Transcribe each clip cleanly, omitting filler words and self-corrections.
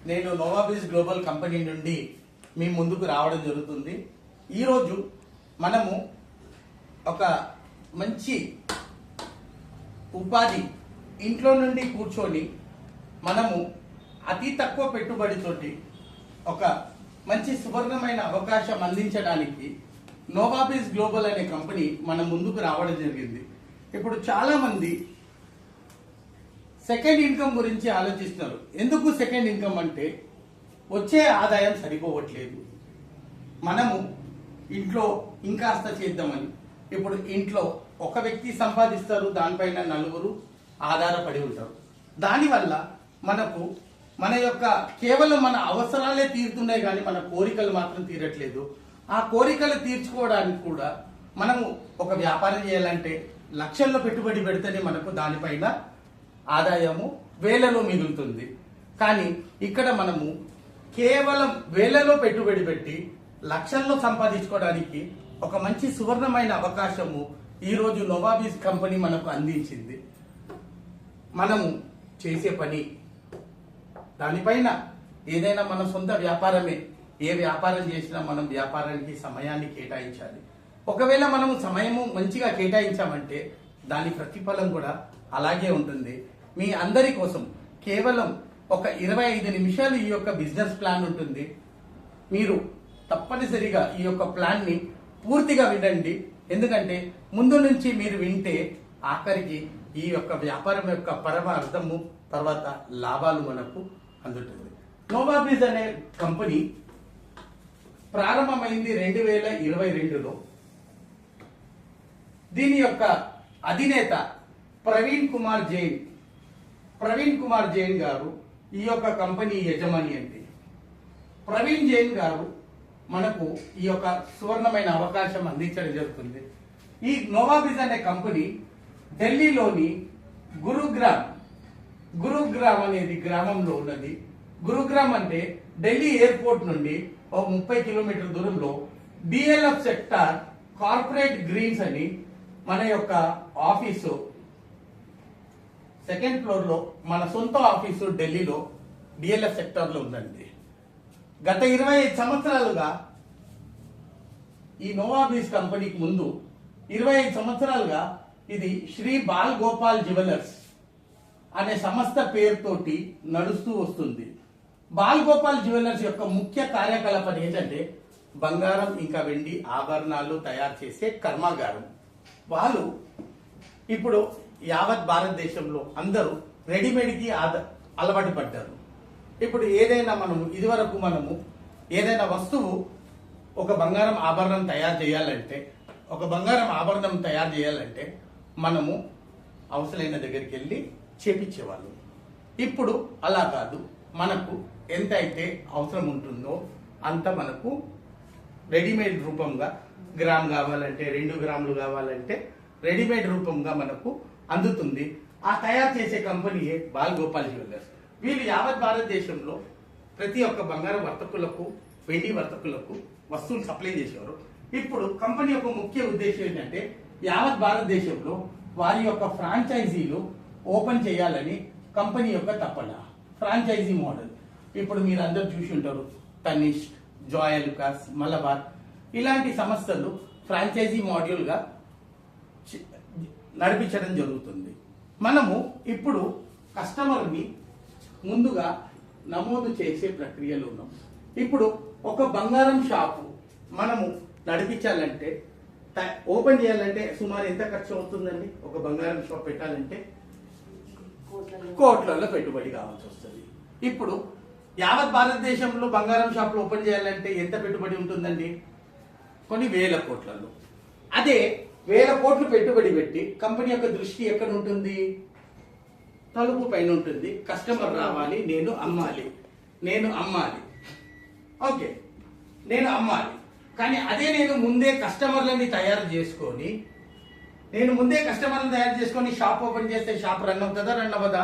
నేను నోవాబిస్ global company నుండి మీ ముందుకు రావడం జరుగుతుంది. ఈరోజు మనము ఒక మంచి ఉపాధి ఇంట్లో నుండి కూర్చొని మనము అతి తక్కువ పెట్టుబడితోటి ఒక మంచి సువర్ణమైన అవకాశం అందించడానికి నోవాబిస్ గ్లోబల్ అనే కంపెనీ మన ముందుకు రావడం జరిగింది. ఇప్పుడు చాలా మంది సెకండ్ ఇన్కమ్ గురించి ఆలోచిస్తున్నారు. ఎందుకు సెకండ్ ఇన్కమ్ అంటే వచ్చే ఆదాయం సరిపోవట్లేదు, మనము ఇంట్లో ఇంకాస్త చేద్దామని. ఇప్పుడు ఇంట్లో ఒక వ్యక్తి సంపాదిస్తారు, దానిపైన నలుగురు ఆధారపడి ఉంటారు. దానివల్ల మనకు మన యొక్క కేవలం మన అవసరాలే తీరుతున్నాయి కానీ మన కోరికలు మాత్రం తీరట్లేదు. ఆ కోరికలు తీర్చుకోవడానికి కూడా మనము ఒక వ్యాపారం చేయాలంటే లక్షల్లో పెట్టుబడి పెడితేనే మనకు దానిపైన ఆదాయము వేలలో మిగులుతుంది. కానీ ఇక్కడ మనము కేవలం వేలలో పెట్టుబడి పెట్టి లక్షల్లో సంపాదించుకోవడానికి ఒక మంచి సువర్ణమైన అవకాశము ఈరోజు నోవాబిస్ కంపెనీ మనకు అందించింది. మనము చేసే పని దానిపైన ఏదైనా మన సొంత వ్యాపారమే, ఏ వ్యాపారం చేసినా మనం వ్యాపారానికి సమయాన్ని కేటాయించాలి. ఒకవేళ మనము సమయము మంచిగా కేటాయించామంటే దాని ప్రతిఫలం కూడా అలాగే ఉంటుంది. మీ అందరి కోసం కేవలం ఒక 25 నిమిషాలు ఈ యొక్క బిజినెస్ ప్లాన్ ఉంటుంది. మీరు తప్పనిసరిగా ఈ యొక్క ప్లాన్ ని పూర్తిగా వినండి. ఎందుకంటే ముందు నుంచి మీరు వింటే ఆఖరికి ఈ యొక్క వ్యాపారం యొక్క పరమ అర్థము తర్వాత లాభాలు మనకు అందుతుంది. నోవాబిస్ అనే కంపెనీ ప్రారంభమైంది 2022లో. దీని యొక్క అధినేత ప్రవీణ్ కుమార్ జైన్ గారు ఈ యొక్క కంపెనీ యజమాని. అంటే ప్రవీణ్ జైన్ గారు మనకు ఈ యొక్క సువర్ణమైన అవకాశం అందించడం జరుగుతుంది. ఈ నోవాబిస్ అనే కంపెనీ ఢిల్లీలోని గురుగ్రామ్ అనేది గ్రామంలో ఉన్నది. గురుగ్రామ్ అంటే ఢిల్లీ ఎయిర్పోర్ట్ నుండి ఒక 30 కిలోమీటర్ల దూరంలో డిఎల్ఎఫ్ సెక్టార్ కార్పొరేట్ గ్రీన్స్ అని మన యొక్క ఆఫీసు సెకండ్ ఫ్లోర్ లో మన సొంత ఆఫీసు ఢిల్లీలో డిఎల్ఎఫ్ సెక్టార్ లో ఉందండి. గత 25 సంవత్సరాలుగా ఈ నోవాబిస్ కంపెనీకి ముందు 25 సంవత్సరాలుగా ఇది శ్రీ బాల్ గోపాల్ జ్యువెలర్స్ అనే సంస్థ పేరుతోటి నడుస్తూ వస్తుంది. బాల్ గోపాల్ జ్యువెలర్స్ యొక్క ముఖ్య కార్యకలాపం ఏంటంటే బంగారం ఇంకా వెండి ఆభరణాలు తయారు చేసే కర్మాగారం. వాళ్ళు ఇప్పుడు యావత్ భారతదేశంలో అందరూ రెడీమేడ్ కి అలవాటు పడ్డారు. ఇప్పుడు ఏదైనా ఇదివరకు మనము ఏదైనా వస్తువు ఒక బంగారం ఆభరణం తయారు చేయాలంటే మనము అవసరమైన దగ్గరికి వెళ్ళి చేపించేవాళ్ళు. ఇప్పుడు అలా కాదు, మనకు ఎంత అయితే అవసరం ఉంటుందో అంత మనకు రెడీమేడ్ రూపంగా గ్రామ్ కావాలంటే 2 గ్రాములు కావాలంటే రెడీమేడ్ రూపంగా మనకు అందుతుంది. ఆ తయారు చేసే కంపెనీయే బాల్ గోపాల్ జ్యువెలర్స్. వీళ్ళు యావత్ భారతదేశంలో ప్రతి ఒక్క బంగారం వర్తకులకు వెండి వర్తకులకు వస్తువులు సప్లై చేసేవారు. ఇప్పుడు కంపెనీ యొక్క ముఖ్య ఉద్దేశం ఏంటంటే యావత్ భారతదేశంలో వారి యొక్క ఫ్రాంచైజీలు ఓపెన్ చేయాలని కంపెనీ యొక్క తపన. ఫ్రాంచైజీ మోడల్ ఇప్పుడు మీరు అందరూ చూసి ఉంటారు. తనిష్క్, జాయలుకాస్, మలబార్ ఇలాంటి సంస్థలు ఫ్రాంచైజీ మాడ్యూల్ గా నడిపించడం జరుగుతుంది. మనము ఇప్పుడు కస్టమర్ని ముందుగా నమోదు చేసే ప్రక్రియలో ఉన్నాం. ఇప్పుడు ఒక బంగారం షాపు మనము నడిపించాలంటే ఓపెన్ చేయాలంటే సుమారు ఎంత ఖర్చు అవుతుందండి? ఒక బంగారం షాప్ పెట్టాలంటే కోట్లలో పెట్టుబడి కావాల్సి వస్తుంది. ఇప్పుడు యావత్ భారతదేశంలో బంగారం షాపులు ఓపెన్ చేయాలంటే ఎంత పెట్టుబడి ఉంటుందండి? కొన్ని వేల కోట్లలో. అదే 1000 కోట్లు పెట్టుబడి పెట్టి కంపెనీ యొక్క దృష్టి ఎక్కడ ఉంటుంది? తలుపు పైన ఉంటుంది. కస్టమర్ రావాలి, నేను అమ్మాలి. ఓకే, నేను అమ్మాలి. కానీ అదే నేను ముందే కస్టమర్లని తయారు చేసుకొని షాప్ ఓపెన్ చేస్తే షాప్ రన్ అవుతుందా? రన్ అవ్వదా?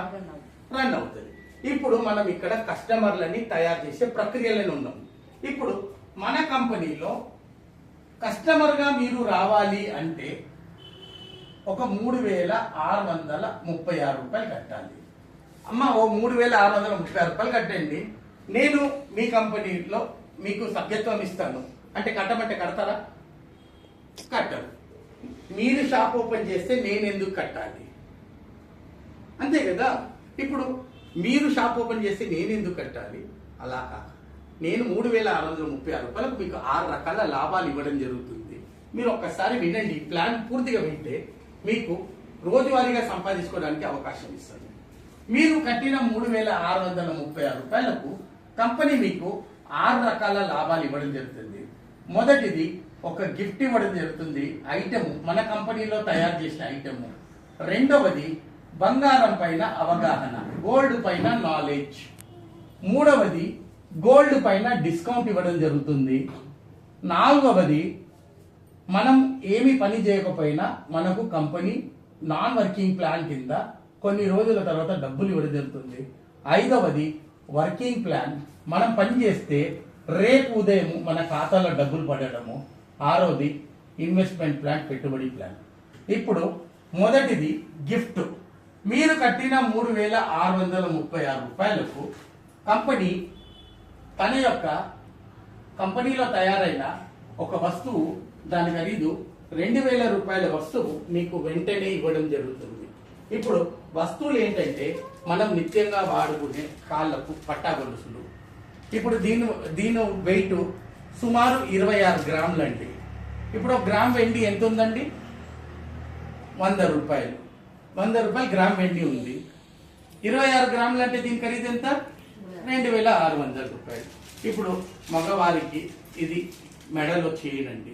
రన్ అవుతుంది. ఇప్పుడు మనం ఇక్కడ కస్టమర్లని తయారు చేసే ప్రక్రియలను ఉన్నాం. ఇప్పుడు మన కంపెనీలో కస్టమర్ గా మీరు రావాలి అంటే ఒక 3636 రూపాయలు కట్టాలి. అమ్మ ఓ 3,636 రూపాయలు కట్టండి, నేను మీ కంపెనీలో మీకు సభ్యత్వం ఇస్తాను అంటే కట్టమంటే కడతారా? కట్టరు. మీరు షాప్ ఓపెన్ చేస్తే నేను ఎందుకు కట్టాలి? అంతే కదా. ఇప్పుడు మీరు షాప్ ఓపెన్ చేస్తే నేను ఎందుకు కట్టాలి? అలా కాదు, నేను 3,636 రూపాయలకు మీకు 6 రకాల లాభాలు ఇవ్వడం జరుగుతుంది. మీరు ఒక్కసారి వినండి, ప్లాన్ పూర్తిగా వింటే మీకు రోజువారీగా సంపాదించుకోవడానికి అవకాశం ఇస్తుంది. మీరు కట్టిన 3,636 రూపాయలకు కంపెనీ మీకు 6 రకాల లాభాలు ఇవ్వడం జరుగుతుంది. మొదటిది ఒక గిఫ్ట్ ఇవ్వడం జరుగుతుంది, ఐటమ్, మన కంపెనీలో తయారు చేసిన ఐటమ్. రెండవది బంగారం పైన అవగాహన, గోల్డ్ పైన నాలెడ్జ్. మూడవది గోల్డ్ పైన డిస్కౌంట్ ఇవ్వడం జరుగుతుంది. నాలుగవది మనం ఏమి పని చేయకపోయినా మనకు కంపెనీ నాన్ వర్కింగ్ ప్లాన్ కింద కొన్ని రోజుల తర్వాత డబ్బులు ఇవ్వడం జరుగుతుంది. ఐదవది వర్కింగ్ ప్లాన్, మనం పని చేస్తే రేపు ఉదయం మన ఖాతాలో డబ్బులు పడడము. ఆరోది ఇన్వెస్ట్మెంట్ ప్లాన్, పెట్టుబడి ప్లాన్. ఇప్పుడు మొదటిది గిఫ్ట్. మీరు కట్టిన 3,636 రూపాయలకు కంపెనీ తన యొక్క కంపెనీలో తయారైన ఒక వస్తువు, దాని ఖరీదు 2,000 రూపాయల వస్తువు మీకు వెంటనే ఇవ్వడం జరుగుతుంది. ఇప్పుడు వస్తువులు మనం నిత్యంగా వాడుకునే కాళ్ళకు పట్టా గొలుసులు. ఇప్పుడు దీని వెయిట్ సుమారు 26 గ్రాములు అండి. ఇప్పుడు 1 గ్రామ్ వెండి ఎంత ఉందండి? 100 రూపాయలు. 100 రూపాయలు గ్రామ్ వెండి ఉంది. 26 గ్రాములు అంటే దీని ఖరీదు ఎంత? 2,600 రూపాయలు. ఇప్పుడు మగవారికి ఇది మెడలో చేయనండి,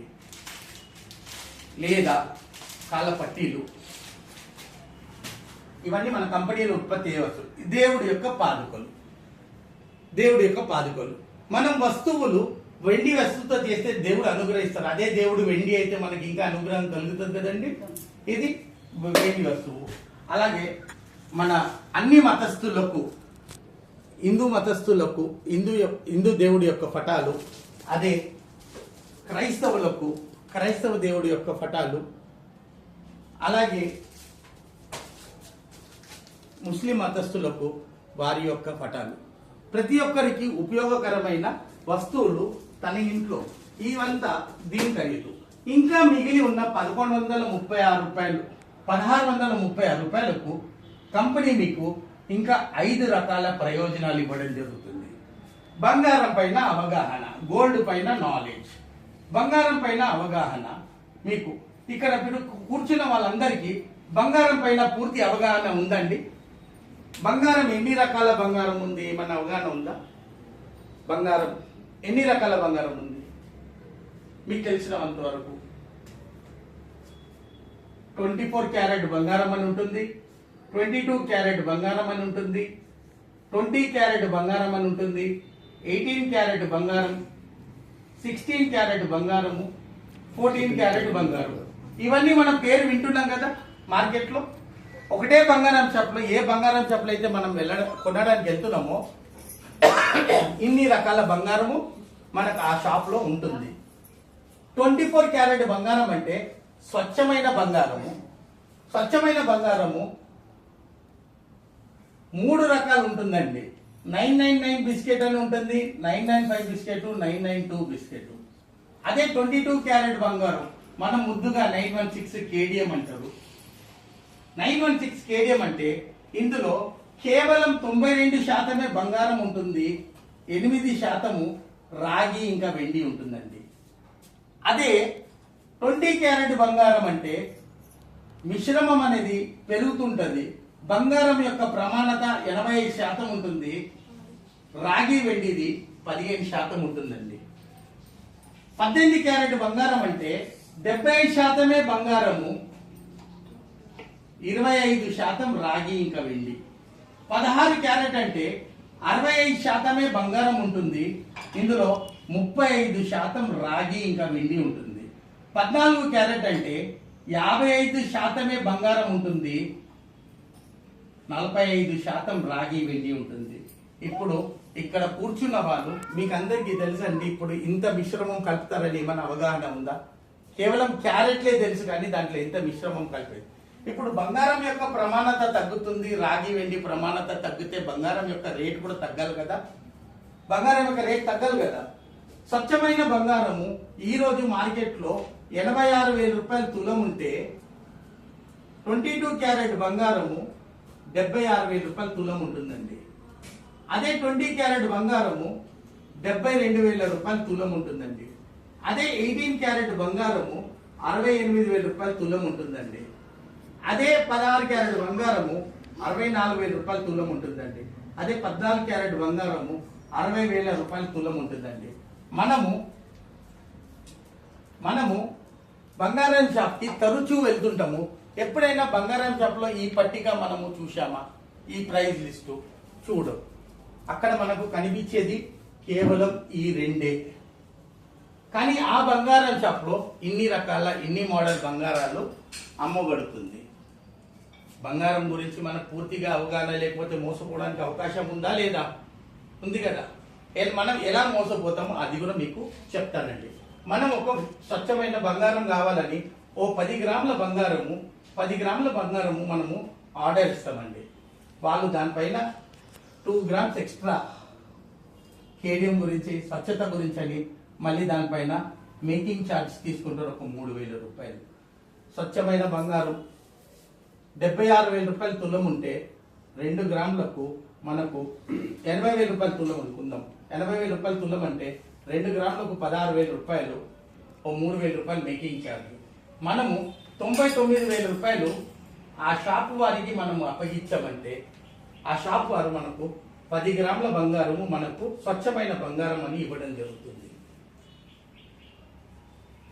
లేదా కాళ్ళ పట్టీలు, ఇవన్నీ మన కంపెనీలో ఉత్పత్తి చేయవచ్చు. దేవుడి యొక్క పాదుకలు. మనం వస్తువులు వెండి వస్తువుతో చేస్తే దేవుడు అనుగ్రహిస్తారు. అదే దేవుడు వెండి అయితే మనకి ఇంకా అనుగ్రహం కలుగుతుంది కదండి. ఇది వెండి వస్తువు. అలాగే మన అన్ని మతస్థులకు, హిందూ మతస్థులకు హిందూ దేవుడి యొక్క పటాలు, అదే క్రైస్తవులకు క్రైస్తవ దేవుడి యొక్క పటాలు, అలాగే ముస్లిం మతస్థులకు వారి యొక్క పటాలు. ప్రతి ఒక్కరికి ఉపయోగకరమైన వస్తువులు తన ఇంట్లో, ఇవంతా దీని ఖరీదు. ఇంకా మిగిలి ఉన్న 1,136 రూపాయలు, 1,636 రూపాయలకు కంపెనీ మీకు ఇంకా 5 రకాల ప్రయోజనాలు ఇవ్వడం జరుగుతుంది. బంగారం పైన అవగాహన, గోల్డ్ పైన నాలెడ్జ్. బంగారం పైన అవగాహన, మీకు ఇక్కడ మీరు కూర్చున్న వాళ్ళందరికీ బంగారం పైన పూర్తి అవగాహన ఉందండి. బంగారం ఎన్ని రకాల బంగారం ఉంది ఏమన్నా అవగాహన ఉందా? బంగారం ఎన్ని రకాల బంగారం ఉంది మీకు తెలిసినంత వరకు? 24 క్యారెట్ బంగారం అని ఉంటుంది, 22 క్యారెట్ బంగారం అని ఉంటుంది, 20 క్యారెట్ బంగారం అని ఉంటుంది, 18 క్యారెట్ బంగారం, 16 క్యారెట్ బంగారము, 14 క్యారెట్ బంగారం. ఇవన్నీ మనం పేరు వింటున్నాం కదా మార్కెట్లో. ఒకటే బంగారం షాప్లో, ఏ బంగారం షాప్లో అయితే మనం కొనడానికి వెళ్తున్నామో ఇన్ని రకాల బంగారము మనకు ఆ షాప్లో ఉంటుంది. 24 క్యారెట్ బంగారం అంటే స్వచ్ఛమైన బంగారము. స్వచ్ఛమైన బంగారము 3 రకాలు ఉంటుందండి. 999 బిస్కెట్ అని ఉంటుంది, 995 బిస్కెట్, 992 బిస్కెట్. అదే 22 క్యారెట్ బంగారం మనం ముద్దుగా 916 కేడిఎం అంటారు. 916 కేడిఎం అంటే ఇందులో కేవలం 92% బంగారం ఉంటుంది, 8% రాగి ఇంకా వెండి ఉంటుందండి. అదే 20 క్యారెట్ బంగారం అంటే మిశ్రమం అనేది పెరుగుతుంటది, బంగారం యొక్క ప్రమాణత 85% ఉంటుంది, రాగి వెండిది 15% ఉంటుందండి. 18 క్యారెట్ బంగారం అంటే 75% బంగారము, 25% రాగి ఇంకా వెండి. 16 క్యారెట్ అంటే 65% బంగారం ఉంటుంది, ఇందులో 35% రాగి ఇంకా వెండి ఉంటుంది. 14 క్యారెట్ అంటే 55% బంగారం ఉంటుంది, 45% రాగి వెండి ఉంటుంది. ఇప్పుడు ఇక్కడ కూర్చున్న వాళ్ళు మీకు అందరికీ తెలుసండి, ఇప్పుడు ఇంత మిశ్రమం కలుపుతారని ఏమైనా అవగాహన ఉందా? కేవలం క్యారెట్లే తెలుసు కానీ దాంట్లో ఎంత మిశ్రమం కలిపేది. ఇప్పుడు బంగారం యొక్క ప్రమాణత తగ్గుతుంది, రాగి వెండి ప్రమాణత తగ్గితే బంగారం యొక్క రేట్ కూడా తగ్గాలి కదా, బంగారం యొక్క రేట్ తగ్గాలి కదా. స్వచ్ఛమైన బంగారము ఈ రోజు మార్కెట్లో 86,000 రూపాయలు తులం ఉంటే 22 క్యారెట్ బంగారము 76,000 రూపాయలు తులం ఉంటుందండి. అదే 20 క్యారెట్ బంగారము 72,000 రూపాయలు తులం ఉంటుందండి. అదే 18 క్యారెట్ బంగారము 68,000 రూపాయలు తులం ఉంటుందండి. అదే 16 క్యారెట్ బంగారము 64,000 రూపాయలు తులం ఉంటుందండి. అదే 14 క్యారెట్ బంగారము 60,000 రూపాయలు తులం ఉంటుందండి. మనము బంగారం షాప్కి తరచూ వెళ్తుంటాము. ఎప్పుడైనా బంగారం షాప్లో ఈ పట్టిక మనము చూసామా? ఈ ప్రైస్ లిస్టు చూడము. అక్కడ మనకు కనిపించేది కేవలం ఈ రెండే. కానీ ఆ బంగారం షాప్లో ఇన్ని రకాల ఇన్ని మోడల్ బంగారాలు అమ్మబడుతుంది. బంగారం గురించి మనకు పూర్తిగా అవగాహన లేకపోతే మోసపోవడానికి అవకాశం ఉందా లేదా? ఉంది కదా. మనం ఎలా మోసపోతామో అది కూడా మీకు చెప్తానండి. మనం ఒక స్వచ్ఛమైన బంగారం కావాలని ఓ 10 గ్రాముల బంగారము మనము ఆర్డర్ ఇస్తామండి. వాళ్ళు దానిపైన 2 గ్రామ్స్ ఎక్స్ట్రా కేడియం గురించి స్వచ్ఛత గురించి అని మళ్ళీ దానిపైన మేకింగ్ ఛార్జ్ తీసుకుంటారు, ఒక 3,000 రూపాయలు. స్వచ్ఛమైన బంగారం 76,000 రూపాయలు తులం ఉంటే 2 గ్రాములకు మనకు 80,000 రూపాయలు తులం అనుకుందాం. 80,000 రూపాయలు తులం అంటే 2 గ్రాములకు 16,000 రూపాయలు, ఓ 3,000 రూపాయలు మేకింగ్ ఛార్జ్. మనము 99,000 రూపాయలు ఆ షాపు వారికి మనము అప్పగించామంటే ఆ షాపు వారు మనకు 10 గ్రాముల బంగారము మనకు స్వచ్ఛమైన బంగారం అని ఇవ్వడం జరుగుతుంది.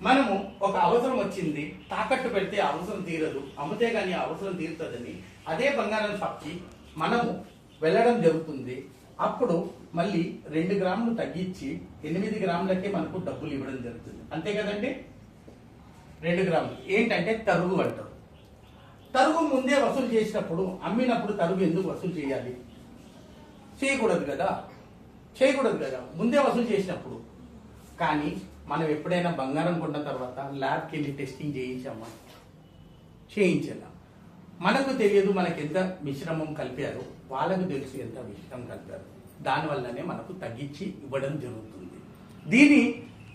మనము ఒక అవసరం వచ్చింది, తాకట్టు పెడితే అవసరం తీరదు, అమ్మితే కానీ అవసరం తీరుతుందని అదే బంగారం షాప్కి మనము వెళ్ళడం జరుగుతుంది. అప్పుడు మళ్ళీ 2 గ్రాములు తగ్గించి 8 గ్రాములకే మనకు డబ్బులు ఇవ్వడం జరుగుతుంది. అంతే కదండి. 2 గ్రాములు ఏంటంటే తరుగు అంటారు. తరుగు ముందే వసూలు చేసినప్పుడు, అమ్మినప్పుడు తరుగు ఎందుకు వసూలు చేయాలి? చేయకూడదు కదా. ముందే వసూలు చేసినప్పుడు. కానీ మనం ఎప్పుడైనా బంగారం కొన్న తర్వాత ల్యాబ్కి వెళ్ళి టెస్టింగ్ చేయించామా? చేయించాలా? మనకు తెలియదు మనకు ఎంత మిశ్రమం కలిపారు, వాళ్ళకు తెలుసు ఎంత మిశ్రమం కలిపారు. దానివల్లనే మనకు తగ్గించి ఇవ్వడం జరుగుతుంది. దీని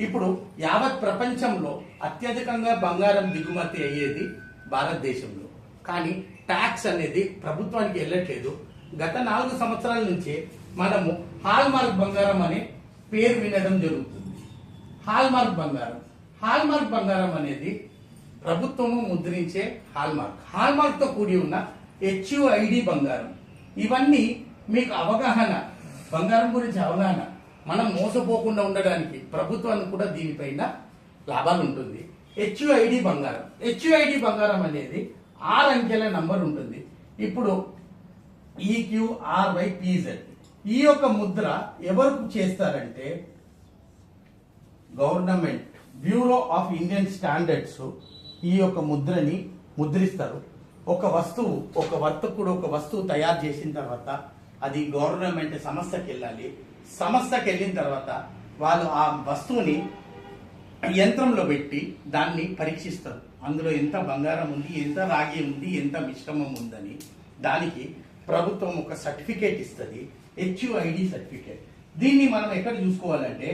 ఇప్పుడు యావత్ ప్రపంచంలో అత్యధికంగా బంగారం దిగుమతి అయ్యేది భారతదేశంలో. కానీ ట్యాక్స్ అనేది ప్రభుత్వానికి వెళ్ళట్లేదు. గత 4 సంవత్సరాల నుంచే మనము హాల్మార్క్ బంగారం అనే పేరు వినడం జరుగుతుంది. హాల్మార్క్ బంగారం అనేది ప్రభుత్వము ముద్రించే హాల్మార్క్ తో కూడి ఉన్న HUID బంగారం. ఇవన్నీ మీకు అవగాహన, బంగారం గురించి అవగాహన, మనం మోసపోకుండా ఉండడానికి ప్రభుత్వానికి కూడా దీనిపైన లాభాలు ఉంటుంది. HUID బంగారం అనేది 6 అంకెల నంబర్ ఉంటుంది. ఇప్పుడు EQRYPZ ఈ యొక్క ముద్ర ఎవరు చేస్తారంటే government bureau of Indian standards ఈ యొక్క ముద్రని ముద్రిస్తారు. ఒక వస్తువు తయారు చేసిన తర్వాత అది గవర్నమెంట్ సంస్థకి వెళ్ళాలి. సంస్థకి వెళ్ళిన తర్వాత వాళ్ళు ఆ వస్తువుని యంత్రంలో పెట్టి దాన్ని పరీక్షిస్తారు. అందులో ఎంత బంగారం ఉంది, ఎంత రాగి ఉంది, ఎంత మిశ్రమం ఉందని. దానికి ప్రభుత్వం ఒక సర్టిఫికేట్ ఇస్తుంది, HUID సర్టిఫికేట్. దీన్ని మనం ఎక్కడ చూసుకోవాలంటే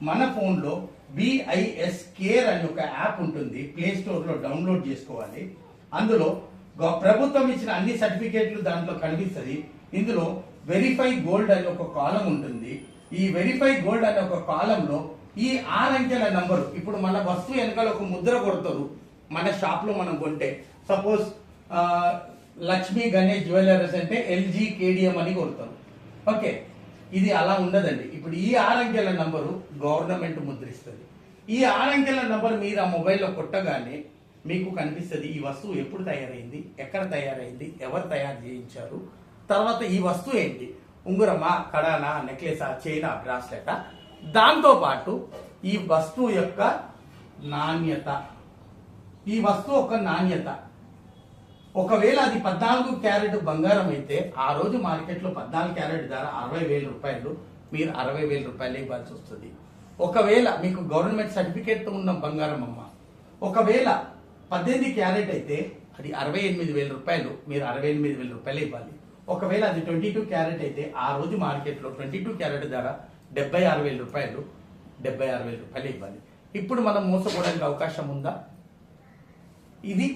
మన ఫోన్లో BIS కేర్ అని ఒక యాప్ ఉంటుంది, ప్లే స్టోర్ లో డౌన్లోడ్ చేసుకోవాలి. అందులో ప్రభుత్వం ఇచ్చిన అన్ని సర్టిఫికేట్లు దాంట్లో కనిపిస్తుంది. ఇందులో వెరిఫై గోల్డ్ అని ఒక కాలం ఉంటుంది. ఈ వెరిఫై గోల్డ్ అనే ఒక కాలంలో ఈ 6 అంకెల నంబరు, ఇప్పుడు మన వస్తువు వెనకాల ఒక ముద్ర కొడతారు. మన షాప్ లో మనం కొంటే సపోజ్ లక్ష్మీ గణేష్ జ్యువెలర్స్ అంటే LG KDM అని కొడతారు. ఓకే, ఇది అలా ఉండదండి. ఇప్పుడు ఈ 6 అంకెల నంబరు గవర్నమెంట్ ముద్రిస్తుంది. ఈ 6 అంకెల నంబర్ మీరు ఆ మొబైల్లో కొట్టగానే మీకు కనిపిస్తుంది ఈ వస్తువు ఎప్పుడు తయారైంది, ఎక్కడ తయారైంది, ఎవరు తయారు చేయించారు, తర్వాత ఈ వస్తువు ఏంటి, ఉంగురమా, కడానా, నెక్లెసా, చైనా, బ్రాస్లెటా, దాంతో పాటు ఈ వస్తువు యొక్క నాణ్యత, ఒకవేళ అది 14 క్యారెట్ బంగారం అయితే ఆ రోజు మార్కెట్లో 14 క్యారెట్ ధర 60,000 రూపాయలు, మీరు 60,000 రూపాయలు ఇవ్వాల్సి వస్తుంది. ఒకవేళ మీకు గవర్నమెంట్ సర్టిఫికేట్ ఉన్న బంగారం అమ్మ, ఒకవేళ 18 క్యారెట్ అయితే అది 68,000 రూపాయలు, మీరు 68,000 రూపాయలు ఇవ్వాలి. ఒకవేళ అది 22 క్యారెట్ అయితే ఆ రోజు మార్కెట్లో 22 క్యారెట్ ధర 76,000 రూపాయలు, 76,000 రూపాయలు ఇవ్వాలి. ఇప్పుడు మనం మోసపోవడానికి అవకాశం ఉందా? ఇది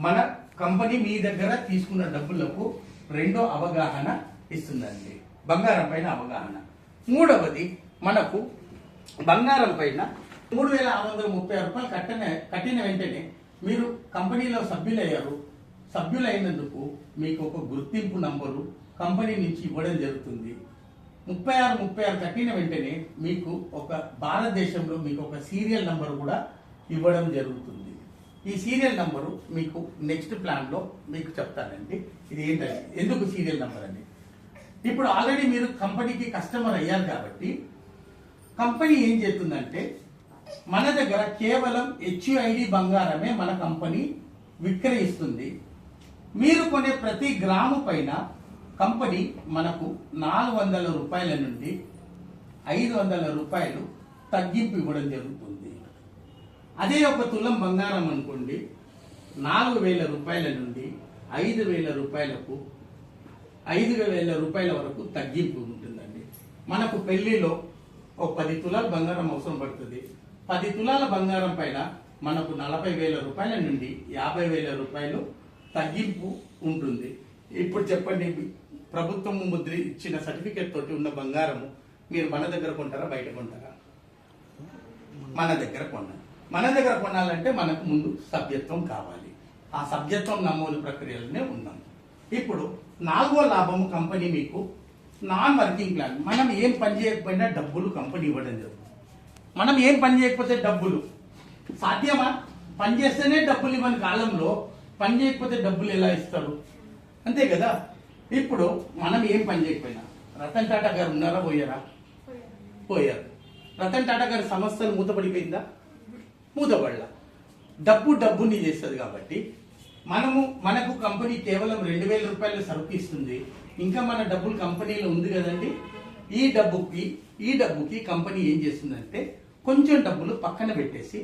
మన కంపెనీ మీ దగ్గర తీసుకున్న డబ్బులకు రెండో అవగాహన ఇస్తుందండి, బంగారం పైన అవగాహన. మూడవది, మనకు బంగారం పైన 3,636 రూపాయలు కట్టిన వెంటనే మీరు కంపెనీలో సభ్యులయ్యారు. సభ్యులైనందుకు మీకు ఒక గుర్తింపు నంబరు కంపెనీ నుంచి ఇవ్వడం జరుగుతుంది. 36 కట్టిన వెంటనే మీకు ఒక భారతదేశంలో మీకు ఒక సీరియల్ నంబర్ కూడా ఇవ్వడం జరుగుతుంది. ఈ సీరియల్ నంబరు మీకు నెక్స్ట్ ప్లాన్లో మీకు చెప్తానండి. ఇది ఏంటంటే ఎందుకు సీరియల్ నంబర్ అండి. ఇప్పుడు ఆల్రెడీ మీరు కంపెనీకి కస్టమర్ అయ్యారు కాబట్టి కంపెనీ ఏం చేస్తుందంటే మన దగ్గర కేవలం HUID బంగారమే మన కంపెనీ విక్రయిస్తుంది. మీరు కొనే ప్రతి గ్రాము పైన కంపెనీ మనకు 400 రూపాయల నుండి 500 రూపాయలు తగ్గింపు ఇవ్వడం జరుగుతుంది. అదే ఒక తులం బంగారం అనుకోండి, 4,000 రూపాయల నుండి 5,000 రూపాయలకు 5,000 రూపాయల వరకు తగ్గింపు ఉంటుందండి. మనకు పెళ్లిలో ఒక 10 తులాల బంగారం అవసరం పడుతుంది. 10 తులాల బంగారం పైన మనకు 40,000 రూపాయల నుండి 50,000 రూపాయలు తగ్గింపు ఉంటుంది. ఇప్పుడు చెప్పండి, ప్రభుత్వం ముద్ర ఇచ్చిన సర్టిఫికేట్ తోటి ఉన్న బంగారము మీరు మన దగ్గర కొంటారా, బయట కొంటారా? మన దగ్గర కొనాలి. మన దగ్గర కొనాలంటే మనకు ముందు సభ్యత్వం కావాలి. ఆ సభ్యత్వం నమోదు ప్రక్రియలోనే ఉన్నాం. ఇప్పుడు 4వ లాభము కంపెనీ మీకు నాన్ వర్కింగ్ ప్లాన్. మనం ఏం పని చేయకపోయినా డబ్బులు కంపెనీ ఇవ్వడం జరుగుతుంది. మనం ఏం పని చేయకపోతే డబ్బులు సాధ్యమా? పని చేస్తేనే డబ్బులు ఇవ్వని కాలంలో పని చేయకపోతే డబ్బులు ఎలా ఇస్తారు? అంతే కదా. ఇప్పుడు మనం ఏం పని చేయకపోయినా, రతన్ టాటా గారు ఉన్నారా, పోయారా? పోయారు. రతన్ టాటా గారి సంస్థలు మూతపడిపోయిందా? మూతపడలా. డబ్బుని చేస్తుంది కాబట్టి మనకు కంపెనీ కేవలం 2,000 రూపాయలు సరుకు ఇస్తుంది. ఇంకా మన డబ్బులు కంపెనీలో ఉంది కదండి. ఈ డబ్బుకి కంపెనీ ఏం చేస్తుందంటే కొంచెం డబ్బులు పక్కన పెట్టేసి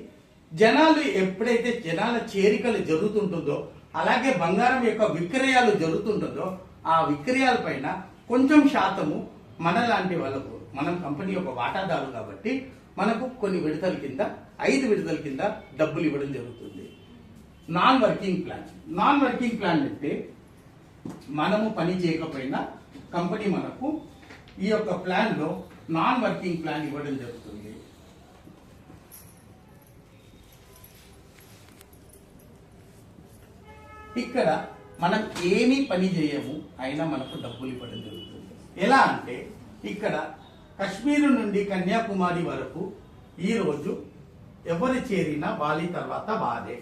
ఎప్పుడైతే జనాల చేరికలు జరుగుతుంటుందో, అలాగే బంగారం యొక్క విక్రయాలు జరుగుతుంటుందో ఆ విక్రయాల పైన కొంచెం శాతము మనలాంటి వాళ్ళకు, మనం కంపెనీ యొక్క వాటాదారు కాబట్టి మనకు కొన్ని విడతల కింద 5 విడతల కింద డబ్బులు ఇవ్వడం జరుగుతుంది. నాన్ వర్కింగ్ ప్లాన్ అంటే మనము పని చేయకపోయినా కంపెనీ మనకు ఈ యొక్క ప్లాన్ లో నాన్ వర్కింగ్ ప్లాన్ ఇవ్వడం జరుగుతుంది. ఇక్కడ మనం ఏమీ పని చేయము అయినా మనకు డబ్బులు ఇవ్వడం జరుగుతుంది. ఎలా అంటే ఇక్కడ కశ్మీర్ నుండి కన్యాకుమారి వరకు ఈ రోజు ఎవరు చేరినా వాలి తర్వాత వాదే,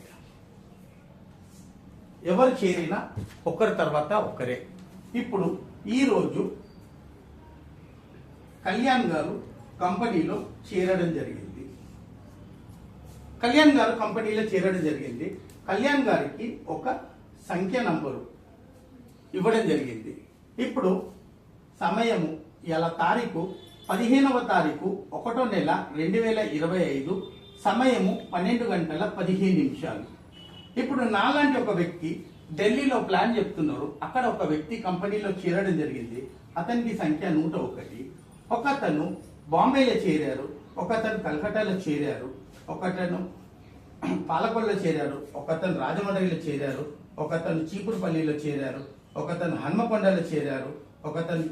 ఎవరు చేరినా ఒకరి తర్వాత ఒకరే. ఇప్పుడు ఈ రోజు కళ్యాణ్ గారు కంపెనీలో చేరడం జరిగింది. కళ్యాణ్ గారికి ఒక సంఖ్య నంబరు ఇవ్వడం జరిగింది. ఇప్పుడు సమయము ఇలా తారీఖు 15వ తారీఖు 1వ నెల 2025, సమయము 12:15. ఇప్పుడు నాలాంటి ఒక వ్యక్తి ఢిల్లీలో ప్లాన్ చెప్తున్నారు. అక్కడ ఒక వ్యక్తి కంపెనీలో చేరడం జరిగింది. అతనికి సంఖ్య 101. ఒకతను బాంబేలో చేరారు, ఒకతను కలకట్టాలో చేరారు, ఒకతను పాలకొల్లో చేరారు, ఒకతను రాజమండ్రిలో చేరారు, ఒకతను చీపురుపల్లిలో చేరారు, ఒకతను హన్మకొండలో చేరారు, ఒకతను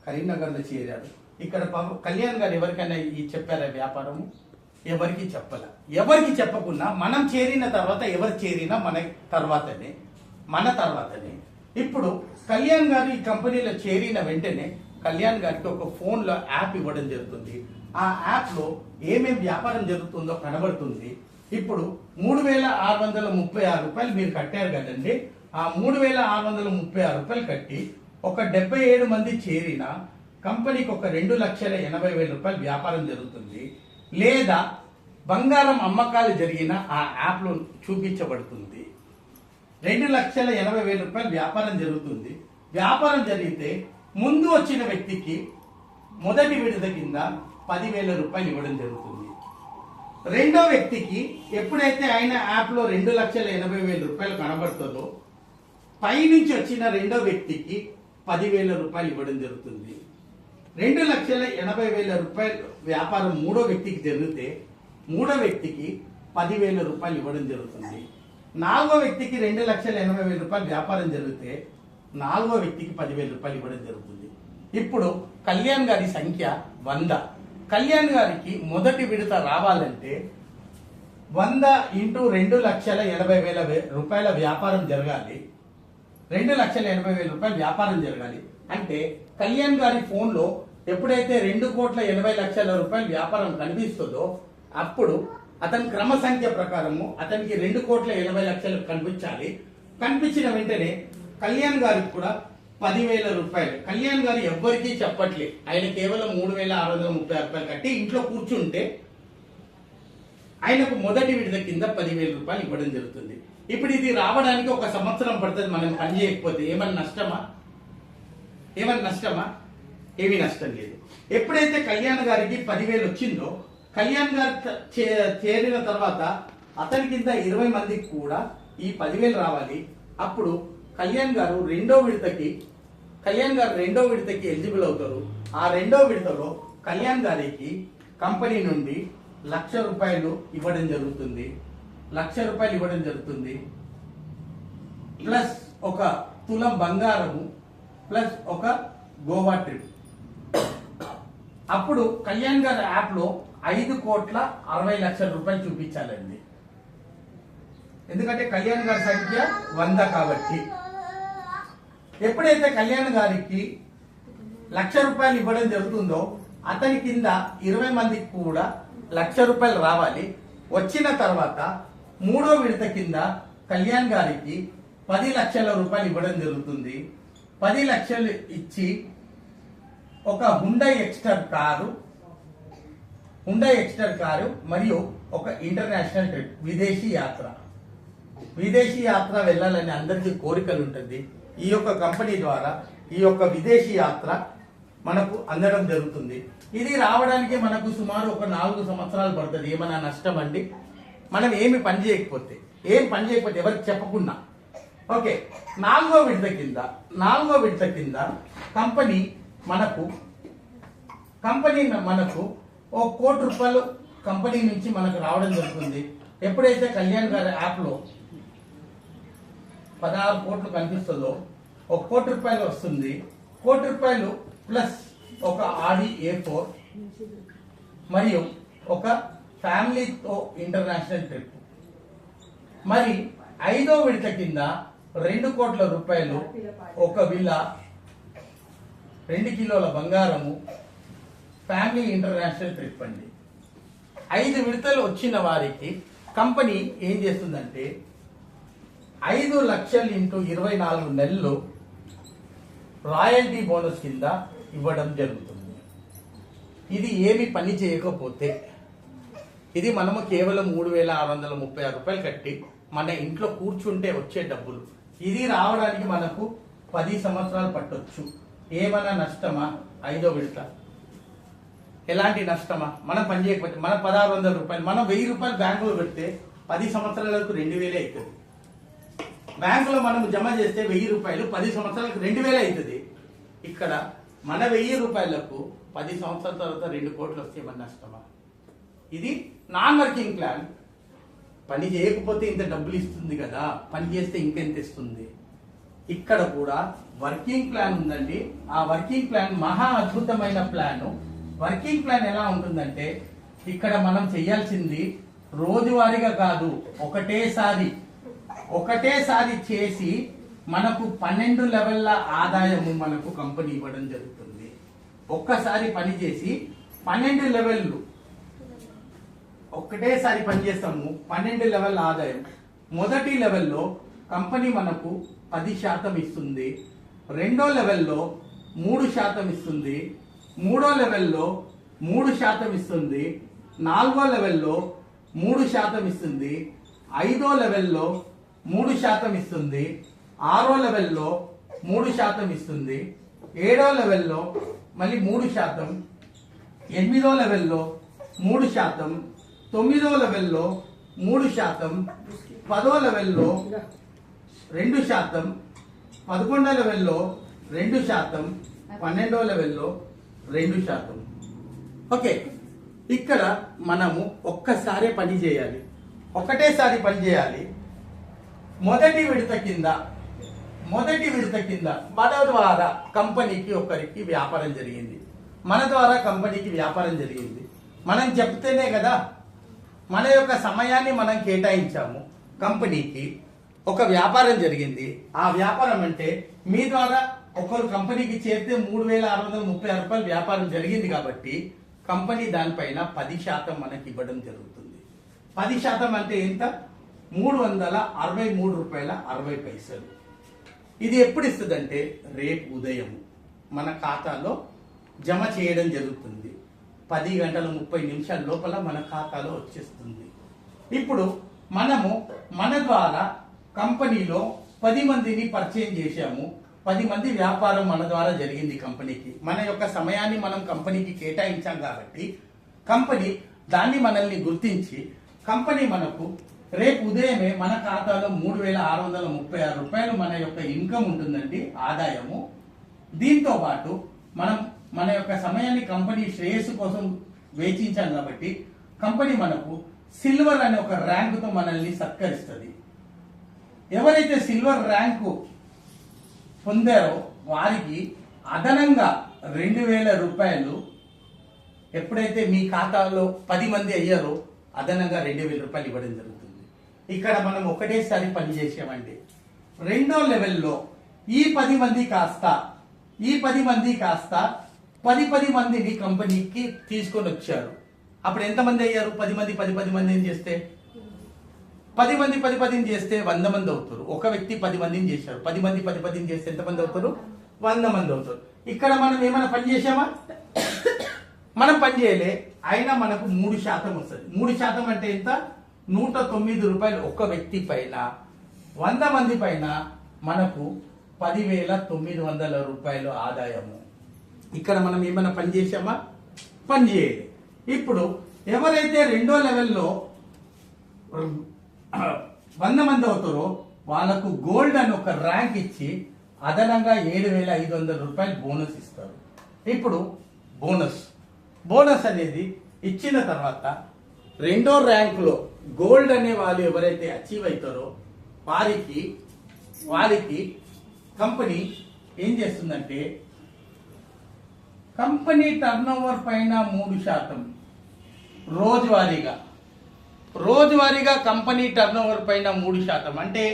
కరీంనగర్లో చేరారు. ఇక్కడ కళ్యాణ్ గారు ఎవరికైనా ఈ చెప్పారా వ్యాపారము? ఎవరికి చెప్పాల. ఎవరికి చెప్పకుండా మనం చేరిన తర్వాత ఎవరు చేరినా మన తర్వాతనే. ఇప్పుడు కళ్యాణ్ గారు ఈ కంపెనీలో చేరిన వెంటనే కళ్యాణ్ గారికి ఒక ఫోన్లో యాప్ ఇవ్వడం జరుగుతుంది. ఆ యాప్ లో ఏమేమి వ్యాపారం జరుగుతుందో కనబడుతుంది. ఇప్పుడు 3,636 రూపాయలు మీరు కట్టారు కదండి. ఆ 3,636 రూపాయలు కట్టి ఒక 77 మంది చేరిన కంపెనీకి ఒక 2,80,000 రూపాయలు వ్యాపారం జరుగుతుంది. లేదా బంగారం అమ్మకాలు జరిగిన ఆ యాప్ లో చూపించబడుతుంది. 2,80,000 రూపాయలు వ్యాపారం జరుగుతుంది. వ్యాపారం జరిగితే ముందు వచ్చిన వ్యక్తికి మొదటి విడత కింద 10,000 రూపాయలు ఇవ్వడం జరుగుతుంది. రెండో వ్యక్తికి ఎప్పుడైతే ఆయన యాప్ లో 2,80,000 రూపాయలు కనబడుతుందో పైనుంచి వచ్చిన రెండో వ్యక్తికి 10,000 రూపాయలు ఇవ్వడం జరుగుతుంది. 2,80,000 రూపాయలు వ్యాపారం మూడో వ్యక్తికి జరిగితే మూడో వ్యక్తికి 10,000 రూపాయలు ఇవ్వడం జరుగుతుంది. నాలుగో వ్యక్తికి 2,80,000 రూపాయలు వ్యాపారం జరిగితే నాలుగో వ్యక్తికి 10,000 రూపాయలు ఇవ్వడం జరుగుతుంది. ఇప్పుడు కళ్యాణ్ గారి సంఖ్య 100. కళ్యాణ్ గారికి మొదటి విడత రావాలంటే 100 ఇంటూ 2,80,000 రూపాయల వ్యాపారం జరగాలి. 2,80,000 రూపాయల వ్యాపారం జరగాలి అంటే కళ్యాణ్ గారి ఫోన్ లో ఎప్పుడైతే 2,80,00,000 రూపాయల వ్యాపారం కనిపిస్తుందో అప్పుడు అతని క్రమ సంఖ్య ప్రకారము అతనికి 2,80,00,000 కనిపించాలి. కనిపించిన వెంటనే కళ్యాణ్ గారికి కూడా 10,000 రూపాయలు. కళ్యాణ్ గారు ఎవ్వరికీ చెప్పట్లే, ఆయన కేవలం 3,630 రూపాయలు కట్టి ఇంట్లో కూర్చుంటే ఆయనకు మొదటి విడత కింద 10,000 రూపాయలు ఇవ్వడం జరుగుతుంది. ఇప్పుడు ఇది రావడానికి 1 సంవత్సరం పడుతుంది. మనం పని చేయకపోతే ఏమన్నా నష్టమా? ఏమీ నష్టం లేదు. ఎప్పుడైతే కళ్యాణ్ గారికి 10,000 వచ్చిందో కళ్యాణ్ గారు చేరిన తర్వాత అతని కింద 20 మందికి కూడా ఈ 10,000 రావాలి. అప్పుడు కళ్యాణ్ గారు రెండో విడతకి ఎలిజిబుల్ అవుతారు. ఆ రెండో విడతలో కళ్యాణ్ గారికి కంపెనీ నుండి 1,00,000 రూపాయలు ఇవ్వడం జరుగుతుంది. 1,00,000 రూపాయలు ఇవ్వడం జరుగుతుంది. ప్లస్ 1 తులం బంగారము ప్లస్ 1 గోవా ట్రిప్. అప్పుడు కళ్యాణ్ గారి యాప్ లో 5,60,00,000 రూపాయలు చూపించాలండి. ఎందుకంటే కళ్యాణ్ గారి సంఖ్య 100 కాబట్టి. ఎప్పుడైతే కళ్యాణ్ గారికి 1,00,000 రూపాయలు ఇవ్వడం జరుగుతుందో అతని కింద 20 మందికి కూడా 1,00,000 రూపాయలు రావాలి. వచ్చిన తర్వాత మూడో విడత కింద కళ్యాణ్ గారికి 10,00,000 రూపాయలు ఇవ్వడం జరుగుతుంది. 10,00,000 ఇచ్చి ఒక హుండై ఎక్స్టర్ కారు మరియు ఒక ఇంటర్నేషనల్ ట్రిప్, విదేశీ యాత్ర వెళ్ళాలని అందరికీ కోరికలు ఉంటుంది. ఈ యొక్క కంపెనీ ద్వారా ఈ యొక్క విదేశీ యాత్ర మనకు అందడం జరుగుతుంది. ఇది రావడానికి మనకు సుమారు 4 సంవత్సరాలు పడుతుంది. ఏమైనా నష్టం అండి? మనం పని చేయకపోతే ఎవరికి చెప్పకుండా. ఓకే, నాలుగో విడత కింద కంపెనీ మనకు 1 కోటి రూపాయలు కంపెనీ నుంచి మనకు రావడం జరుగుతుంది. ఎప్పుడైతే కళ్యాణ్ గారి యాప్ లో 16 కోట్లు కనిపిస్తుందో 1 కోటి రూపాయలు వస్తుంది. 1 కోటి రూపాయలు ప్లస్ ఒక ఆడి A4 మరియు ఒక ఫ్యామిలీతో ఇంటర్నేషనల్ ట్రిప్. మరి 5వ విడత కింద 2 కోట్ల రూపాయలు, 1 విల్లా, 2 కిలోల బంగారము, ఫ్యామిలీ ఇంటర్నేషనల్ ట్రిప్ అండి. 5 విడతలు వచ్చిన వారికి కంపెనీ ఏం చేస్తుందంటే 5 లక్షలు ఇంటూ 24 నెలలు రాయల్టీ బోనస్ కింద ఇవ్వడం జరుగుతుంది. ఇది ఏమి పని చేయకపోతే ఇది మనము కేవలం 3,636 రూపాయలు కట్టి మన ఇంట్లో కూర్చుంటే వచ్చే డబ్బులు. ఇది రావడానికి మనకు 10 సంవత్సరాలు పట్టొచ్చు. ఏమైనా నష్టమా? 5వ విడత ఎలాంటి నష్టమా? మనం పని చేయకపోతే మన 1,600 రూపాయలు, మనం 1,000 రూపాయలు బ్యాంకులో పెడితే 10 సంవత్సరాలకు 2,000 అవుతుంది. బ్యాంకులో మనం జమ చేస్తే 1,000 రూపాయలు 10 సంవత్సరాలకు 2,000 అవుతుంది. ఇక్కడ మన 1,000 రూపాయలకు 10 సంవత్సరాల తర్వాత 2 కోట్లు వస్తే మన నష్టమా? ఇది నాన్ వర్కింగ్ ప్లాన్. పని చేయకపోతే ఇంత డబ్బులు ఇస్తుంది కదా, పని చేస్తే ఇంకెంత ఇస్తుంది. ఇక్కడ కూడా వర్కింగ్ ప్లాన్ ఉందండి. ఆ వర్కింగ్ ప్లాన్ మహా అద్భుతమైన ప్లాన్. వర్కింగ్ ప్లాన్ ఎలా ఉంటుందంటే ఇక్కడ మనం చేయాల్సింది రోజువారీగా కాదు, ఒకటేసారి చేసి మనకు 12 లెవెల్ల ఆదాయము మనకు కంపెనీ ఇవ్వడం జరుగుతుంది. ఒక్కసారి పని చేసి 12 లెవెల్లు ఒకటేసారి పని చేస్తాము. 12 లెవెల్ ఆదాయం. మొదటి లెవెల్లో కంపెనీ మనకు 10% ఇస్తుంది. రెండో లెవెల్లో 3% ఇస్తుంది. మూడో లెవెల్లో 3% ఇస్తుంది. 4వ లెవెల్లో 3% ఇస్తుంది. 5వ లెవెల్లో 3% ఇస్తుంది. 6వ లెవెల్లో 3% ఇస్తుంది. 7వ లెవెల్లో మళ్ళీ 3%, 8వ లెవెల్లో 3%, 9వ లెవెల్లో 3%, 10వ లెవెల్లో 2%, 11వ లెవెల్లో 2%, 12వ లెవెల్లో 2%. ఓకే, ఇక్కడ మనము ఒక్కసారి పని చేయాలి, ఒకటేసారి పని చేయాలి. మొదటి విడత కింద మన ద్వారా కంపెనీకి ఒకరికి వ్యాపారం జరిగింది, మన ద్వారా కంపెనీకి వ్యాపారం జరిగింది. మనం చెప్తేనే కదా, మన యొక్క సమయాన్ని మనం కేటాయించాము, కంపెనీకి ఒక వ్యాపారం జరిగింది. ఆ వ్యాపారం అంటే మీ ద్వారా ఒకరు కంపెనీకి చేరితే 3,636 రూపాయలు వ్యాపారం జరిగింది కాబట్టి కంపెనీ దానిపైన 10% మనకి ఇవ్వడం జరుగుతుంది. 10% అంటే ఎంత? 363 రూపాయల 60 పైసలు. ఇది ఎప్పుడు ఇస్తుందంటే రేపు ఉదయం మన ఖాతాలో జమ చేయడం జరుగుతుంది. 10 గంటల 30 నిమిషాల లోపల మన ఖాతాలో వచ్చేస్తుంది. ఇప్పుడు మనము మన ద్వారా కంపెనీలో 10 మందిని పరిచయం చేశాము, 10 మంది వ్యాపారం మన ద్వారా జరిగింది కంపెనీకి. మన యొక్క సమయాన్ని మనం కంపెనీకి కేటాయించాం కాబట్టి కంపెనీ దాన్ని మనల్ని గుర్తించి కంపెనీ మనకు రేపు ఉదయమే మన ఖాతాలో 3,636 రూపాయలు మన యొక్క ఇన్కమ్ ఉంటుందండి, ఆదాయము. దీంతో పాటు మనం మన యొక్క సమయాన్ని కంపెనీ శ్రేయస్సు కోసం వేచించాం కాబట్టి కంపెనీ మనకు సిల్వర్ అనే ఒక ర్యాంకుతో మనల్ని సత్కరిస్తుంది. ఎవరైతే సిల్వర్ ర్యాంకు పొందారో వారికి అదనంగా 2,000 రూపాయలు, ఎప్పుడైతే మీ ఖాతాలో 10 మంది అయ్యారో అదనంగా 2,000 రూపాయలు ఇవ్వడం జరుగుతుంది. ఇక్కడ మనం ఒకటేసారి పని చేసామండి. రెండో లెవెల్లో ఈ 10 మంది కాస్త 10 మందిని కంపెనీకి తీసుకొని వచ్చారు. అప్పుడు ఎంతమంది అయ్యారు? 10 మంది 10 మందిని చేస్తే 10 మంది 10 చేస్తే 100 మంది అవుతారు. ఒక వ్యక్తి 10 మందిని చేశారు. 10 మంది 10 చేస్తే ఎంతమంది అవుతారు? 100 మంది అవుతారు. ఇక్కడ మనం ఏమైనా పని చేసామా? మనం పని చేయలే, అయినా మనకు 3% వస్తుంది. 3% అంటే ఎంత? 109 రూపాయలు. ఒక వ్యక్తి పైన 100 మంది పైన మనకు 10,900 రూపాయలు ఆదాయము. ఇక్కడ మనం ఏమైనా పని చేసామా? పని చేయలే. ఇప్పుడు ఎవరైతే రెండో లెవెల్లో 100 మంది అవుతారో వాళ్ళకు గోల్డ్ అని ఒక ర్యాంక్ ఇచ్చి అదనంగా 7,500 రూపాయలు బోనస్ ఇస్తారు. ఇప్పుడు బోనస్ అనేది ఇచ్చిన తర్వాత రెండో ర్యాంకులో గోల్డ్ అనే వాళ్ళు ఎవరైతే అచీవ్ అవుతారో వారికి కంపెనీ ఏం చేస్తుందంటే కంపెనీ టర్నోవర్ పైన 3% రోజువారీగా కంపెనీ టర్నోవర్ పైన 3%. అంటే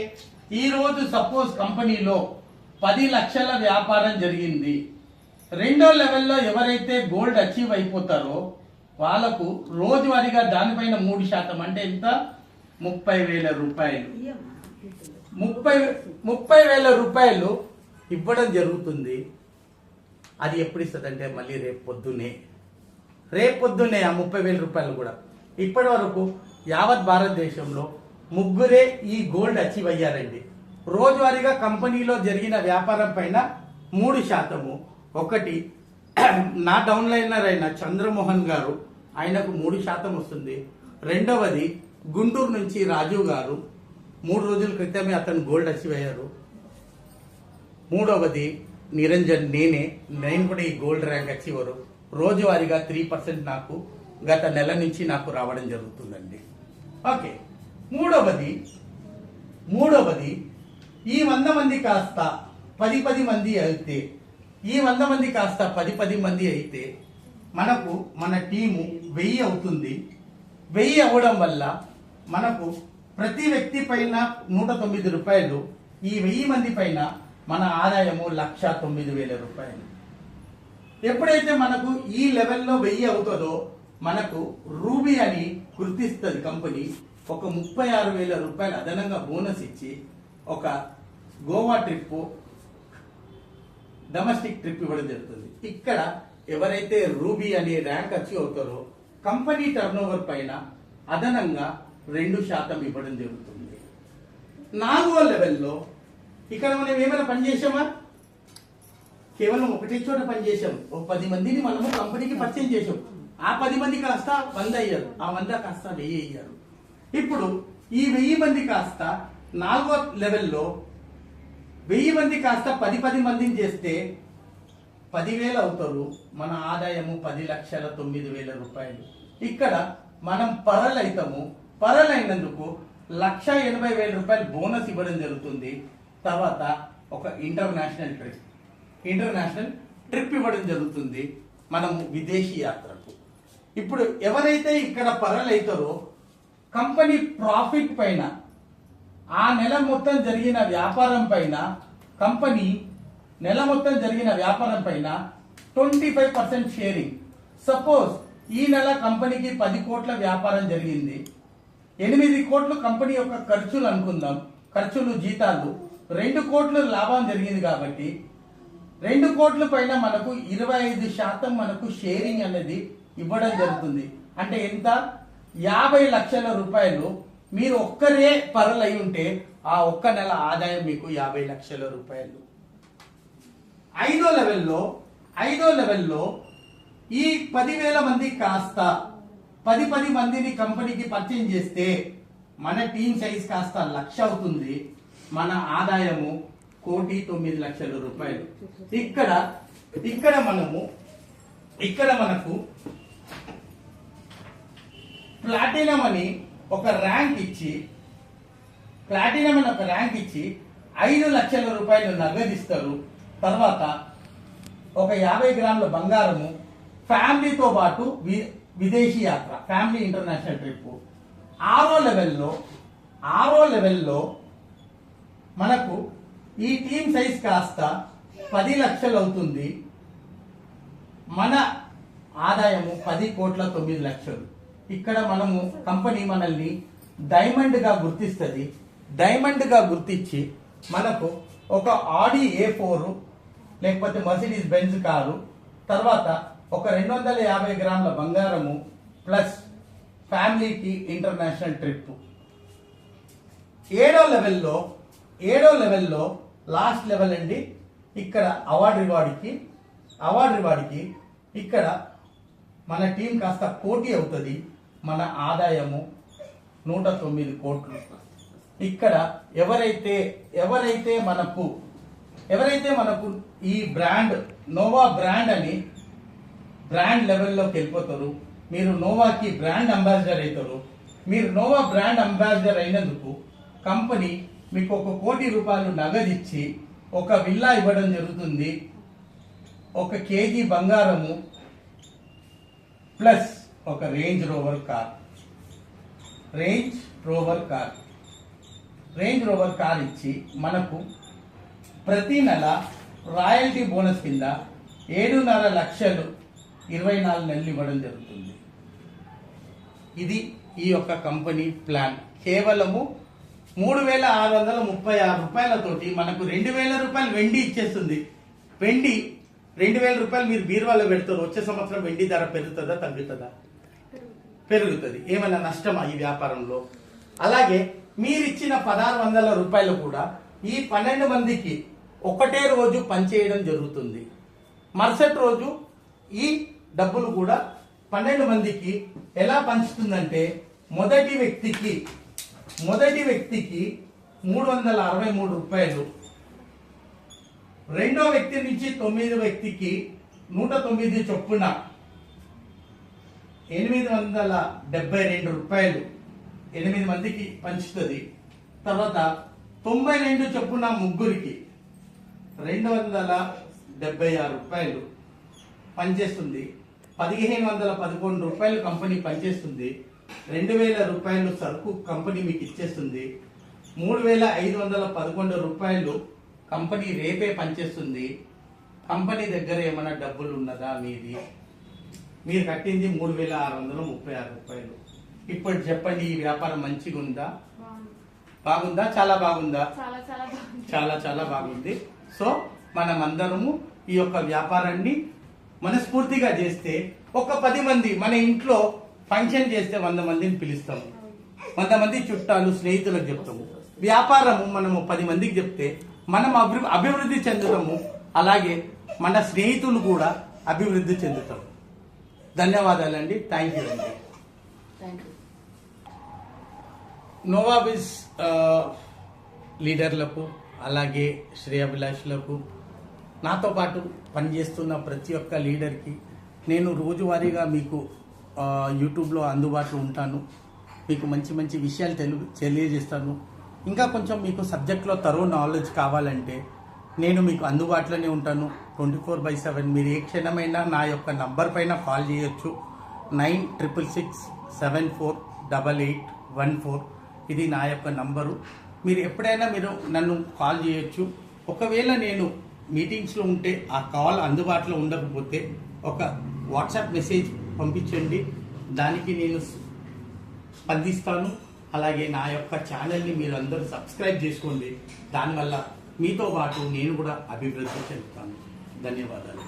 ఈ రోజు సపోజ్ కంపెనీలో 10 లక్షల వ్యాపారం జరిగింది. రెండో లెవెల్లో ఎవరైతే గోల్డ్ అచీవ్ అయిపోతారో వాళ్ళకు రోజువారీగా దానిపైన 3% అంటే ఎంత? 30,000 రూపాయలు. 30,000 రూపాయలు ఇవ్వడం జరుగుతుంది. అది ఎప్పుడు ఇస్తుంది అంటే మళ్ళీ రేపు పొద్దున్నే ఆ 30,000 రూపాయలు కూడా. ఇప్పటి వరకు యావత్ భారతదేశంలో 3 ఈ గోల్డ్ అచీవ్ అయ్యారండి. రోజువారీగా కంపెనీలో జరిగిన వ్యాపారం పైన 3%. ఒకటి నా డౌన్లైనర్ అయిన చంద్రమోహన్ గారు, ఆయనకు 3% వస్తుంది. రెండవది గుంటూరు నుంచి రాజు గారు, 3 రోజుల క్రితమే అతను గోల్డ్ అచీవ్ అయ్యారు. మూడవది నిరంజన్, నేను కూడా ఈ గోల్డ్ ర్యాంక్ అచీవరు. రోజువారీగా 3% నాకు గత నెల నుంచి నాకు రావడం జరుగుతుందండి. ఓకే, మూడవది ఈ 100 మంది కాస్త 10 మంది అయితే, ఈ 100 మంది కాస్త 10 మంది అయితే మనకు మన టీము 1000 అవుతుంది. 1000 అవ్వడం వల్ల మనకు ప్రతి వ్యక్తి పైన 109 రూపాయలు. ఈ 1000 మంది పైన మన ఆదాయము 1,09,000 రూపాయలు. ఎప్పుడైతే మనకు ఈ లెవెల్లో 1000 అవుతుందో మనకు రూబీ అని గుర్తిస్తుంది కంపెనీ. ఒక 36,000 రూపాయలు అదనంగా బోనస్ ఇచ్చి ఒక గోవా ట్రిప్, డొమెస్టిక్ ట్రిప్ ఇవ్వడం జరుగుతుంది. ఇక్కడ ఎవరైతే రూబీ అనే ర్యాంక్ అచీవ్ అవుతారో కంపెనీ టర్నోవర్ పైన అదనంగా 2% ఇవ్వడం జరుగుతుంది. 4వ లెవెల్లో ఇక్కడ మనం ఏమైనా పని చేసామా? కేవలం ఒకటే చోట పని చేసాం. ఒక 10 మందిని మనము కంపెనీకి పరిచయం చేసాం. ఆ 10 మంది కాస్త 100 అయ్యారు, ఆ 100 కాస్త 1000 అయ్యారు. ఇప్పుడు ఈ 1000 మంది కాస్త 4వ లెవెల్లో 1000 మంది కాస్త 10 మందిని చేస్తే 10,000 అవుతారు. మన ఆదాయము 10,09,000 రూపాయలు. ఇక్కడ మనం పరలైతాము. పరలైనందుకు 1,80,000 రూపాయలు బోనస్ ఇవ్వడం జరుగుతుంది. తర్వాత ఒక ఇంటర్నేషనల్ ట్రిప్ ఇవ్వడం జరుగుతుంది మనము విదేశీ యాత్రకు. ఇప్పుడు ఎవరైతే ఇక్కడ పరలైతారో కంపెనీ ప్రాఫిట్ పైన, ఆ నెల మొత్తం జరిగిన వ్యాపారం పైన, కంపెనీ నెల మొత్తం జరిగిన వ్యాపారం పైన 25% షేరింగ్. సపోజ్ ఈ నెల కంపెనీకి 10 కోట్ల వ్యాపారం జరిగింది, 8 కోట్లు కంపెనీ యొక్క ఖర్చులు అనుకుందాం, ఖర్చులు జీతాలు, 2 కోట్లు లాభం జరిగింది కాబట్టి 2 కోట్ల పైన మనకు 25% మనకు షేరింగ్ అనేది ఇవ్వడం జరుగుతుంది. అంటే ఎంత? 50 లక్షల రూపాయలు. మీరు ఒక్కరే పరలై ఉంటే ఆ ఒక్క నెల ఆదాయం మీకు 50 లక్షల రూపాయలు. ఐదో లెవెల్లో ఈ 10,000 మంది కాస్త 10 మందిని కంపెనీకి పరిచయం చేస్తే మన టీం సైజ్ కాస్త 1,00,000 అవుతుంది. మన ఆదాయము 1,09,00,000 రూపాయలు. ఇక్కడ మనకు ప్లాటినం అని ఒక ర్యాంక్ ఇచ్చి 5 లక్షల రూపాయలు నగదిస్తారు. తర్వాత ఒక 50 గ్రాముల బంగారము, ఫ్యామిలీతో పాటు విదేశీ యాత్ర, ఫ్యామిలీ ఇంటర్నేషనల్ ట్రిప్. ఆరో లెవెల్లో మనకు ఈ టీం సైజ్ కాస్త 10 లక్షలు అవుతుంది. మన ఆదాయము 10,09,00,000. ఇక్కడ మనము కంపెనీ మనల్ని డైమండ్ గా గుర్తిస్తుంది. డైమండ్ గా గుర్తించి మనకు ఒక ఆడి A4 లేకపోతే మర్సిడీస్ బెంజ్ కారు, తర్వాత ఒక 250 గ్రాముల బంగారము ప్లస్ ఫ్యామిలీకి ఇంటర్నేషనల్ ట్రిప్. ఏడో లెవెల్లో లాస్ట్ లెవెల్ అండి. ఇక్కడ అవార్డు రివార్డుకి ఇక్కడ మన టీం కాస్త 1 కోటి అవుతుంది. మన ఆదాయము 109 కోట్లు. ఇక్కడ ఎవరైతే మనకు ఈ బ్రాండ్ నోవా బ్రాండ్ అని బ్రాండ్ లెవెల్లోకి వెళ్ళిపోతారు. మీరు నోవాకి బ్రాండ్ అంబాసిడర్ అవుతారు. మీరు నోవా బ్రాండ్ అంబాసిడర్ అయినందుకు కంపెనీ మీకు 1 కోటి రూపాయలు నగదిచ్చి ఒక విల్లా ఇవ్వడం జరుగుతుంది. 1 కేజీ బంగారము ప్లస్ ఒక రేంజ్ రోవర్ కార్ ఇచ్చి మనకు ప్రతి నెల రాయల్టీ బోనస్ కింద 7.5 లక్షలు 24 నెలలు ఇవ్వడం జరుగుతుంది. ఇది ఈ యొక్క కంపెనీ ప్లాన్. కేవలము 3,636 రూపాయలతోటి మనకు 2,000 రూపాయలు వెండి ఇచ్చేస్తుంది. వెండి 2,000 రూపాయలు మీరు బీరువాలో పెడతారు. వచ్చే సంవత్సరం వెండి ధర పెరుగుతుందా తగ్గుతుందా? పెరుగుతుంది. ఏమైనా నష్టమా ఈ వ్యాపారంలో? అలాగే మీరిచ్చిన 1,600 రూపాయలు కూడా ఈ 12 మందికి ఒకటే రోజు పనిచేయడం జరుగుతుంది. మరుసటి రోజు ఈ డబ్బులు కూడా 12 మందికి ఎలా పంచుతుందంటే మొదటి వ్యక్తికి 363 రూపాయలు, రెండో వ్యక్తి నుంచి 9 వ్యక్తికి 109 చొప్పున 872 రూపాయలు 8 మందికి పంచుతుంది. తర్వాత 92 చొప్పున ముగ్గురికి 276 రూపాయలు పనిచేస్తుంది. 1,511 రూపాయలు కంపెనీ పనిచేస్తుంది. 2,000 రూపాయలు సరుకు కంపెనీ మీకు ఇచ్చేస్తుంది. 3,511 రూపాయలు కంపెనీ రేపే పనిచేస్తుంది. కంపెనీ దగ్గర ఏమైనా డబ్బులు ఉన్నదా? మీరు కట్టింది 3,636 రూపాయలు. ఇప్పుడు చెప్పండి, ఈ వ్యాపారం మంచిగా ఉందా? బాగుందా? చాలా బాగుందా? చాలా బాగుంది. సో మనమందరము ఈ యొక్క వ్యాపారాన్ని మనస్ఫూర్తిగా చేస్తే ఒక 10 మంది, మన ఇంట్లో ఫంక్షన్ చేస్తే 100 మందిని పిలుస్తాము. 100 మంది చుట్టాలు స్నేహితులకు చెప్తాము. వ్యాపారము మనము 10 మందికి చెప్తే మనం అభివృద్ధి చెందుతాము. అలాగే మన స్నేహితులు కూడా అభివృద్ధి చెందుతారు. ధన్యవాదాలండి. థ్యాంక్ యూ అండి. Thank you. నోవాబిస్ లీడర్లకు అలాగే శ్రేయాభిలాషులకు నాతో పాటు పనిచేస్తున్న ప్రతి ఒక్క లీడర్కి నేను రోజువారీగా మీకు యూట్యూబ్లో అందుబాటులో ఉంటాను. మీకు మంచి మంచి విషయాలు తెలియజేస్తాను. ఇంకా కొంచెం మీకు సబ్జెక్ట్లో తరో నాలెడ్జ్ కావాలంటే నేను మీకు అందుబాటులోనే ఉంటాను 24/7. మీరు ఏ క్షణమైనా నా యొక్క నంబర్ పైన కాల్ చేయొచ్చు. 9666748814. ఇది నా యొక్క నంబరు. మీరు ఎప్పుడైనా నన్ను కాల్ చేయొచ్చు. ఒకవేళ నేను మీటింగ్స్లో ఉంటే ఆ కాల్ అందుబాటులో ఉండకపోతే ఒక వాట్సాప్ మెసేజ్ పంపించండి, దానికి నేను స్పందిస్తాను. అలాగే నా యొక్క ఛానల్ని మీరు అందరూ సబ్స్క్రైబ్ చేసుకోండి. దానివల్ల మీతో పాటు నేను కూడా అభివృద్ధి చెందుతాను. ధన్యవాదాలు.